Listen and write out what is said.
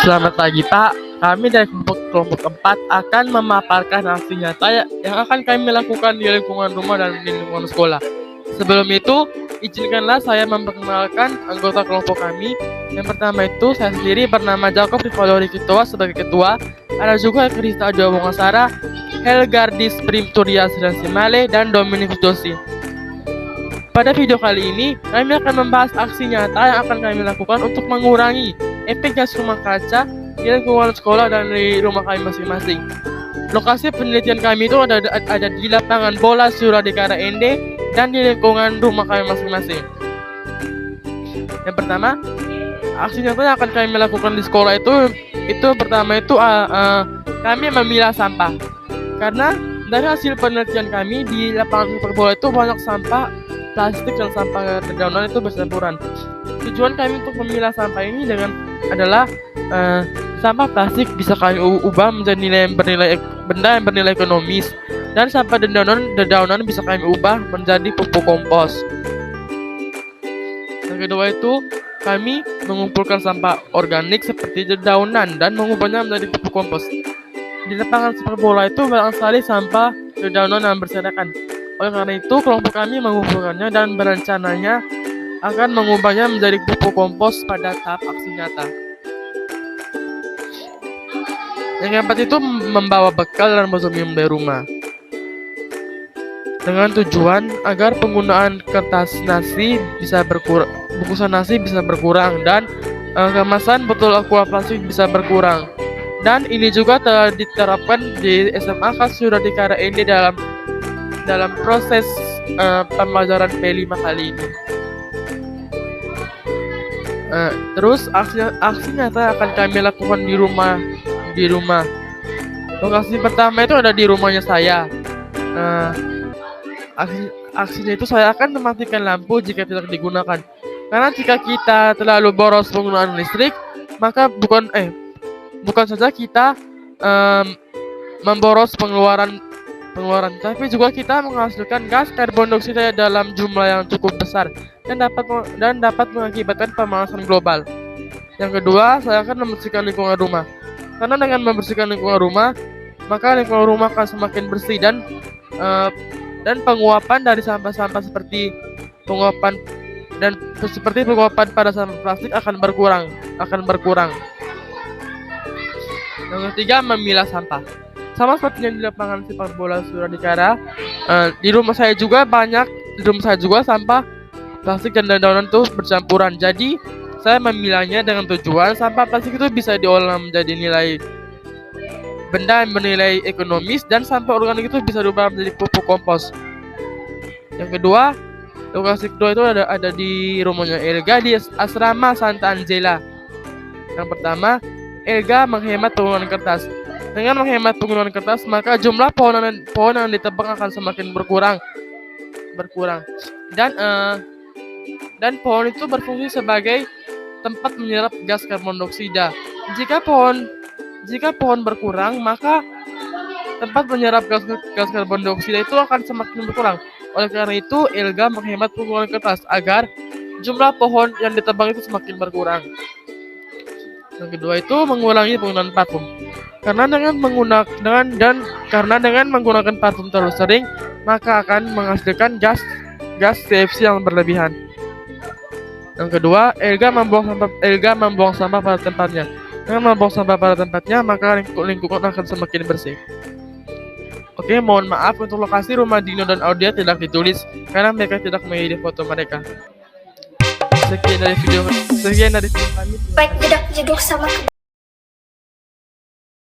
Selamat pagi Pak, kami dari kelompok 4 akan memaparkan aksi nyata yang akan kami lakukan di lingkungan rumah dan di lingkungan sekolah. Sebelum itu, izinkanlah saya memperkenalkan anggota kelompok kami. Yang pertama itu, saya sendiri bernama Jacob Rivaldo Ketua sebagai ketua. Ada juga Krista Jawongasara, Helgardis Primturia Simale, dan Dominikus Josi. Pada video kali ini, kami akan membahas aksi nyata yang akan kami lakukan untuk mengurangi efek gas rumah kaca di lingkungan sekolah dan di rumah kami masing-masing. Lokasi penelitian kami itu ada di lapangan bola Suradikara ND dan di lingkungan rumah kami masing-masing. Yang pertama, aksi nyata yang akan kami lakukan di sekolah itu pertama itu kami memilah sampah. Karena dari hasil penelitian kami di lapangan sepak bola itu banyak sampah plastik dan sampah dedaunan itu bercampuran. Tujuan kami untuk memilah sampah ini adalah sampah plastik bisa kami ubah menjadi benda yang bernilai ekonomis, dan sampah dedaunan bisa kami ubah menjadi pupuk kompos. Yang kedua itu kami mengumpulkan sampah organik seperti dedaunan dan mengubahnya menjadi pupuk kompos. Di lapangan sepak bola itu banyak sekali sampah dedaunan yang berserakan. Oleh karena itu, kelompok kami mengumpulkannya dan berencananya akan mengubahnya menjadi pupuk kompos pada tahap aksi nyata. Yang keempat itu membawa bekal dan minum dari rumah. Dengan tujuan agar penggunaan kertas nasi bisa berkurang, bungkusan nasi bisa berkurang, dan kemasan botol aqua plastik bisa berkurang. Dan ini juga telah diterapkan di SMA Suradikara ND dalam proses pembelajaran P5 kali ini. Terus aksi nyata akan kami lakukan di rumah. Lokasi pertama itu ada di rumahnya saya. Aksinya itu saya akan mematikan lampu jika tidak digunakan. Karena jika kita terlalu boros penggunaan listrik, maka bukan saja kita memboros pengeluaran, tapi juga kita menghasilkan gas karbon dioksida dalam jumlah yang cukup besar dan dapat mengakibatkan pemanasan global. Yang kedua, saya akan membersihkan lingkungan rumah. Karena dengan membersihkan lingkungan rumah, maka lingkungan rumah akan semakin bersih dan penguapan dari sampah-sampah seperti penguapan pada sampah plastik akan berkurang. Yang ketiga, memilah sampah. Sama seperti yang di lapangan sepak bola Suradikara, di rumah saya juga sampah plastik dan dedaunan itu bercampuran. Jadi saya memilahnya dengan tujuan sampah plastik itu bisa diolah menjadi benda yang bernilai ekonomis, dan sampah organik itu bisa diubah menjadi pupuk kompos. Yang kedua, lokasi kedua itu ada di rumahnya Elga di asrama Santa Angela. Yang pertama, Elga menghemat penggunaan kertas. Dengan menghemat penggunaan kertas, maka jumlah pohon yang ditebang akan semakin berkurang. Dan pohon itu berfungsi sebagai tempat menyerap gas karbon dioksida. Jika pohon berkurang, maka tempat menyerap gas karbon dioksida itu akan semakin berkurang. Oleh karena itu, Elga menghemat penggunaan kertas agar jumlah pohon yang ditebang itu semakin berkurang. Yang kedua itu mengurangi penggunaan parfum. Karena dengan menggunakan parfum terlalu sering, maka akan menghasilkan gas CFC yang berlebihan. Yang kedua, Elga membuang sampah pada tempatnya. Dengan membuang sampah pada tempatnya, maka lingkungan akan semakin bersih. Oke, mohon maaf untuk lokasi rumah Dino dan Audia tidak ditulis karena mereka tidak mengedit foto mereka. Sekian dari video kami. Baik, tidak jeduk sama